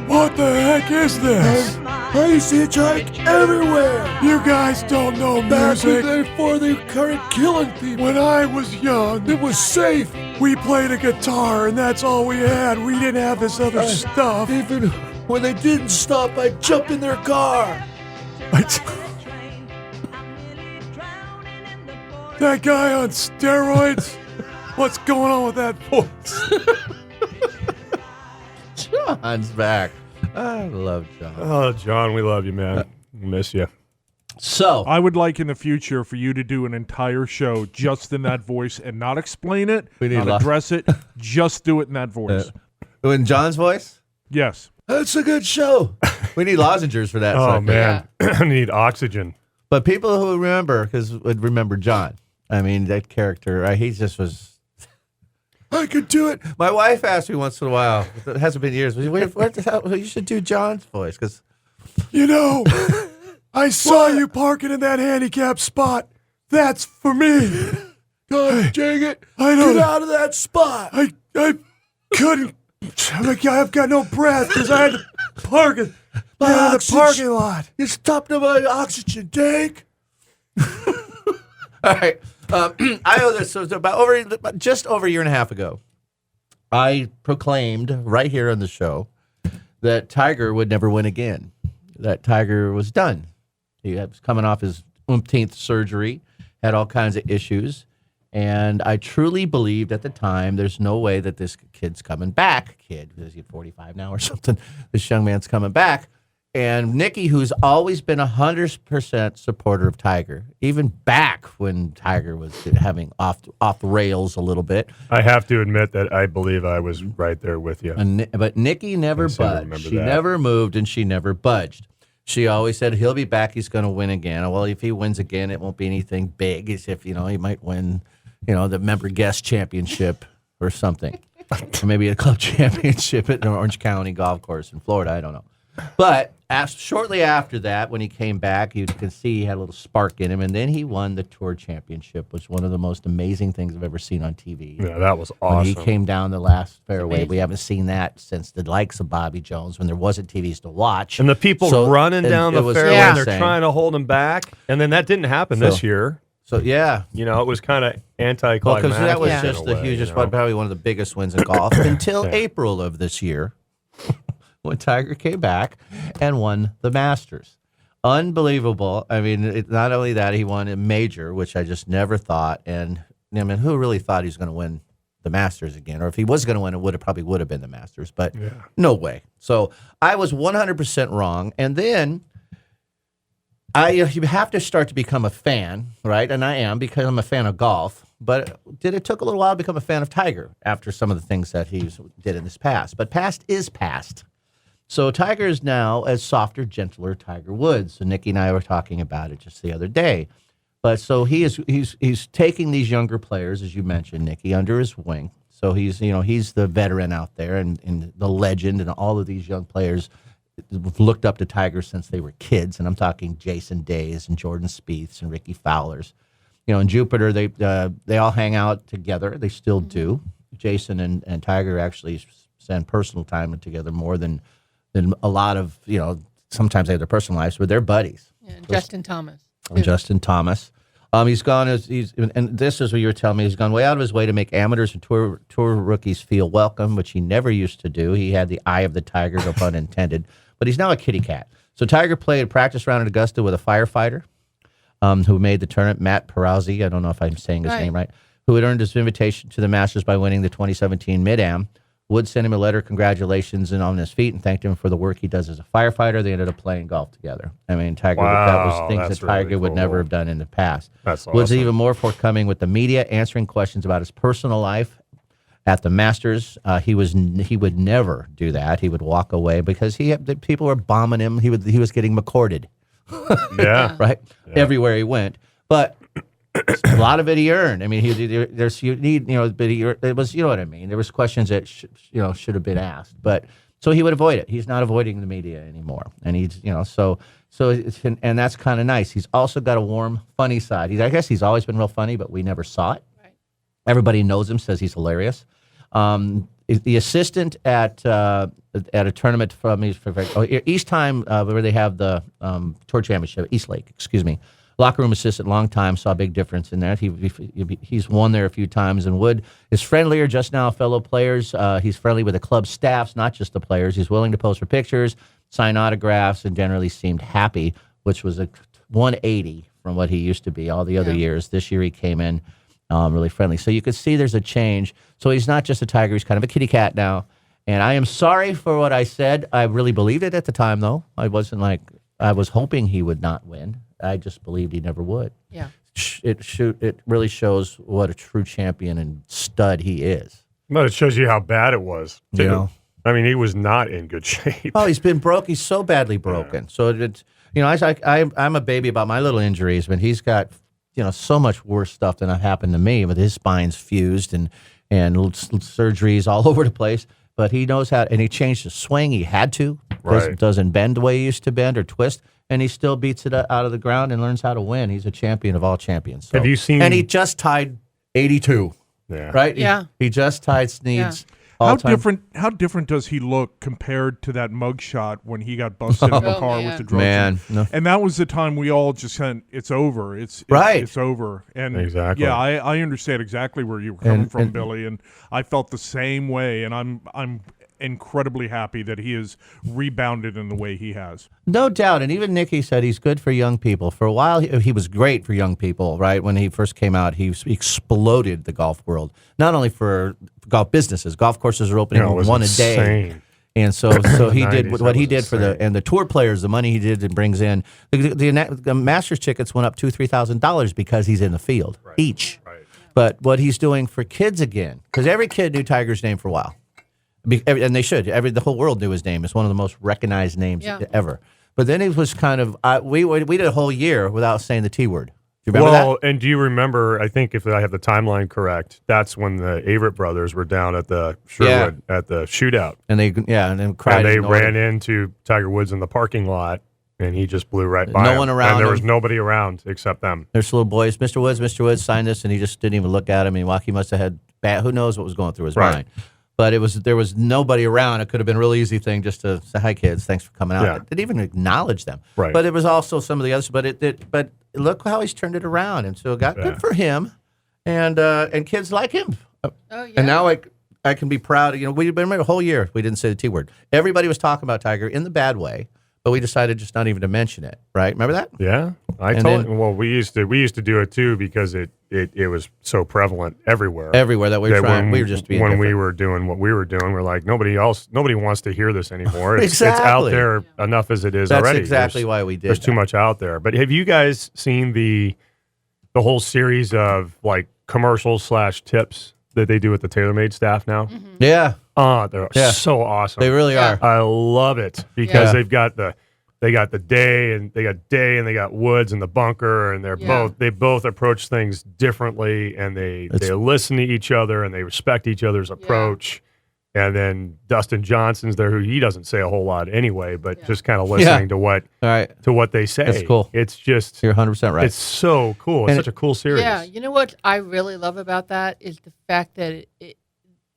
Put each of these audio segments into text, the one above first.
What the heck is this? I see a giant everywhere. You guys don't know Back music. before they started killing people. When I was young, It was safe. we played a guitar and that's all we had. We didn't have this other stuff. Even when they didn't stop, I'd jump in their car. That guy on steroids? What's going on with that voice? John's back. I love John. Oh, John, we love you, man. Miss you. So, I would like in the future for you to do an entire show just in that voice and not explain it, We need not address it, just do it in that voice. in John's voice, Yes. That's a good show. we need lozengers for that. Oh, sucker. man. I need oxygen. But people who remember, because would remember John. I mean, that character, he just was. I could do it. My wife asked me once in a while. It hasn't been years. What the hell? You should do John's voice because You know, I saw you parking in that handicapped spot. That's for me. God dang it. I know. Get out of that spot. I couldn't. I've got no breath because I had to park in the parking lot. You stopped at my oxygen tank. All right. I know this was just over a year and a half ago. I proclaimed right here on the show that Tiger would never win again. That Tiger was done. He was coming off his umpteenth surgery, had all kinds of issues, and I truly believed at the time there's no way that this kid's coming back. Is he 45 now or something? This young man's coming back. And Nicki, who's always been 100% supporter of Tiger, even back when Tiger was having off rails a little bit. I have to admit that I believe I was right there with you. But Nicki never budged. She never moved and she never budged. She always said he'll be back. He's going to win again. Well, if he wins again, it won't be anything big. As if he might win, the member guest championship or something, or maybe a club championship at an Orange County golf course in Florida. I don't know. But shortly after that, when he came back, you can see he had a little spark in him, and then he won the Tour Championship, which was one of the most amazing things I've ever seen on TV. Yeah, that was awesome. When he came down the last fairway, we haven't seen that since the likes of Bobby Jones, when there wasn't TVs to watch. And the people running down the fairway, and they're trying to hold him back, and then that didn't happen this year. So, yeah. It was kind of anticlimactic. Because that was just the hugest, probably one of the biggest wins in golf until April of this year, when Tiger came back and won the Masters. Unbelievable. I mean, not only that, he won a major, which I just never thought. And, who really thought he was going to win the Masters again? Or if he was going to win, it probably would have been the Masters. But no way. So I was 100% wrong. And then you have to start to become a fan, right? And I am, because I'm a fan of golf. But it took a little while to become a fan of Tiger after some of the things that he did in his past. But past is past. So Tiger is now a softer, gentler Tiger Woods. So Nicki and I were talking about it just the other day. But so he's taking these younger players, as you mentioned, Nicki, under his wing. So he's the veteran out there and the legend, and all of these young players have looked up to Tiger since they were kids. And I'm talking Jason Days and Jordan Spieths and Ricky Fowlers. In Jupiter, they all hang out together. They still do. Jason and Tiger actually spend personal time together more than a lot of, sometimes they have their personal lives, but they're buddies. Yeah, Justin Thomas. And Justin Thomas. He's gone, and this is what you were telling me, he's gone way out of his way to make amateurs and tour rookies feel welcome, which he never used to do. He had the eye of the tiger, no pun intended, but he's now a kitty cat. So Tiger played a practice round at Augusta with a firefighter who made the tournament, Matt Perazzi, I don't know if I'm saying his name right, who had earned his invitation to the Masters by winning the 2017 Mid-Am. Wood sent him a letter, congratulations, and on his feet, and thanked him for the work he does as a firefighter. They ended up playing golf together. I mean, Tiger, that was things that Tiger would never have done in the past. That's awesome. Wood's even more forthcoming with the media, answering questions about his personal life at the Masters. He would never do that. He would walk away because the people were bombing him. He was getting McCorded. Yeah. Right? Yeah. Everywhere he went. But a lot of it he earned. I mean, it was, what I mean. There was questions that should have been asked, but so he would avoid it. He's not avoiding the media anymore, and he's and that's kind of nice. He's also got a warm, funny side. I guess he's always been real funny, but we never saw it. Right. Everybody knows him, says he's hilarious. The assistant at a tournament from East Time, where they have the tour championship, East Lake, excuse me. Locker room assistant, long time, saw a big difference in that. He's won there a few times, and Wood is friendlier just now, fellow players. He's friendly with the club staffs, not just the players. He's willing to pose for pictures, sign autographs, and generally seemed happy, which was a 180 from what he used to be all the other years. This year he came in really friendly. So you could see there's a change. So he's not just a Tiger, he's kind of a kitty cat now. And I am sorry for what I said. I really believed it at the time, though. I was hoping he would not win. I just believed he never would. Yeah. It really shows what a true champion and stud he is. But it shows you how bad it was, too. You know? I mean, he was not in good shape. Oh, he's been broke. He's so badly broken. Yeah. So it's, I'm a baby about my little injuries, but he's got, so much worse stuff than happened to me. With his spine's fused and surgeries all over the place. But he knows how, and he changed his swing. He had to. Right. Doesn't bend the way he used to bend or twist. And he still beats it out of the ground and learns how to win. He's a champion of all champions. So. Have you seen? And he just tied 82. Yeah. Right? Yeah. He just tied Snead's. How different does he look compared to that mugshot when he got busted in the car with the drugs? Man, no. And that was the time we all just said, it's over. It's over. And exactly. Yeah, I understand exactly where you were coming from, Billy, and I felt the same way. And I'm incredibly happy that he has rebounded in the way he has. No doubt. And even Nicki said he's good for young people. For a while, he was great for young people, right? When he first came out, he exploded the golf world. Not only for golf businesses. Golf courses are opening one a day. And so he did what he did for the tour players, the money he did and brings in. The Masters tickets went up $2,000-$3,000 because he's in the field each. Right. But what he's doing for kids again, because every kid knew Tiger's name for a while. And they should. The whole world knew his name. It's one of the most recognized names ever. But then it was kind of we did a whole year without saying the T word. Do you remember that? And do you remember? I think if I have the timeline correct, that's when the Averitt brothers were down at the Sherwood at the shootout, and then cried. And they ran into Tiger Woods in the parking lot, and he just blew right by. No one around. And there was nobody around except them. There's little boys. Mr. Woods signed this, and he just didn't even look at him. And he must have had who knows what was going through his mind. But there was nobody around. It could have been a real easy thing just to say, "Hi, kids, thanks for coming out." Yeah. It didn't even acknowledge them. Right. But it was also some of the others. But look how he's turned it around, and so it got good for him, and kids like him. Oh yeah. And now I can be proud. We've been a whole year we didn't say the T word. Everybody was talking about Tiger in the bad way, but we decided just not even to mention it. Right? Remember that? Yeah, Well, we used to do it too because it was so prevalent everywhere. Everywhere that we were trying. We were just being different. We were doing what we were doing. We're like nobody wants to hear this anymore. It's Exactly. out there enough as it is That's already. That's exactly why we did. There's too much out there. But have you guys seen the whole series of like commercials / tips that they do with the TaylorMade staff now? Mm-hmm. Yeah. They're so awesome. They really are. I love it because they've got they got Day and they got Woods and the bunker, and they both approach things differently, and they listen to each other and they respect each other's approach. And then Dustin Johnson's there, who he doesn't say a whole lot anyway, but just kind of listening to what they say. It's cool. It's just you're 100% right. It's so cool. It's such a cool series. Yeah, you know what I really love about that is the fact that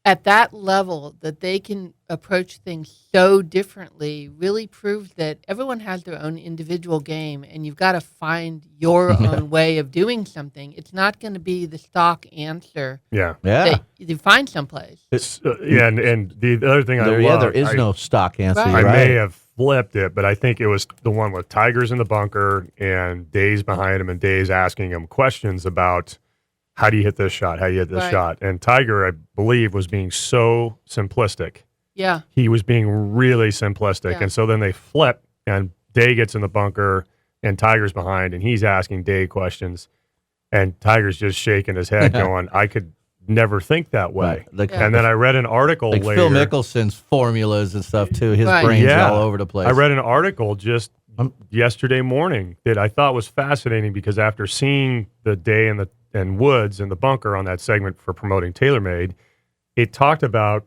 at that level that they can approach things so differently really proves that everyone has their own individual game, and you've got to find your own way of doing something. It's not going to be the stock answer that you find someplace. And the other thing there is no stock answer. Right. I may have flipped it, but I think it was the one with Tiger's in the bunker and Day's behind him, and Day's asking him questions about how do you hit this shot? How do you hit this shot? And Tiger, I believe, was being so simplistic. Yeah. He was being really simplistic. Yeah. And so then they flip, and Day gets in the bunker, and Tiger's behind, and he's asking Day questions. And Tiger's just shaking his head going, I could never think that way. Right. And then I read an article later. Phil Mickelson's formulas and stuff, too. His brain's all over the place. I read an article just yesterday morning that I thought was fascinating because after seeing the Day and Woods in the bunker on that segment for promoting TaylorMade, it talked about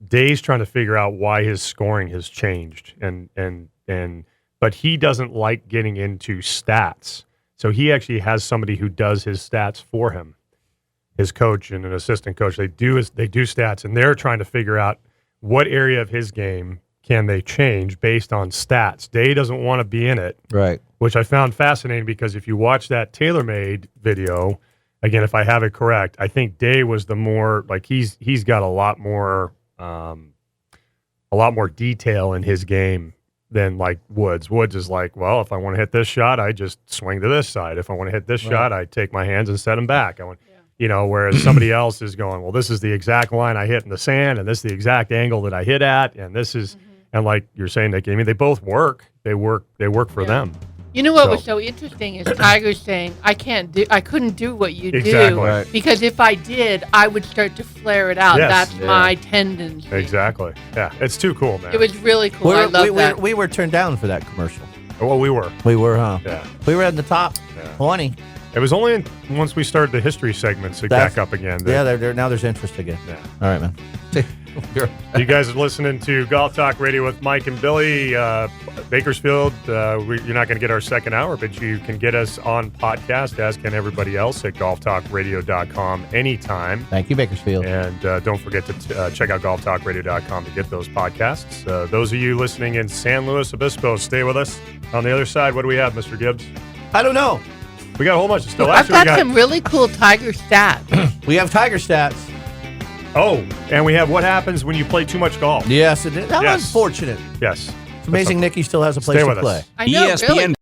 Day's trying to figure out why his scoring has changed, but he doesn't like getting into stats, so he actually has somebody who does his stats for him. his coach and an assistant coach, they do stats, and they're trying to figure out what area of his game can they change based on stats. Day doesn't want to be in it, Right. which I found fascinating because if you watch that TaylorMade video, again, if I have it correct, I think Day was the more like he's got a lot more detail in his game than like Woods. Woods is like, well, if I want to hit this shot, I just swing to this side. If I want to hit this shot, I take my hands and set them back. Whereas somebody else is going, well, this is the exact line I hit in the sand, and this is the exact angle that I hit at, and this is, and like you're saying, Nick, I mean, they both work. They work for them. You know what was so interesting is Tiger's saying, I couldn't do what you Exactly. do Right. because if I did, I would start to flare it out. Yes. That's my tendency. Exactly. Yeah, it's too cool, man. It was really cool. I love that. We were turned down for that commercial. Well, we were. We were, huh? Yeah. We were in the top 20. It was only once we started the history segments back up again. Now there's interest again. Yeah. All right, man. You guys are listening to Golf Talk Radio with Mike and Billy. Bakersfield, you're not going to get our second hour, but you can get us on podcast, as can everybody else, at golftalkradio.com anytime. Thank you, Bakersfield. And don't forget to check out golftalkradio.com to get those podcasts. Those of you listening in San Luis Obispo, stay with us. On the other side, what do we have, Mr. Gibbs? I don't know. We got a whole bunch of stuff. I've got some really cool Tiger stats. We have Tiger stats. Oh, and we have what happens when you play too much golf. Yes, that was fortunate. Yes. It's amazing Nicki still has a place Stay to with play. us. I know, really.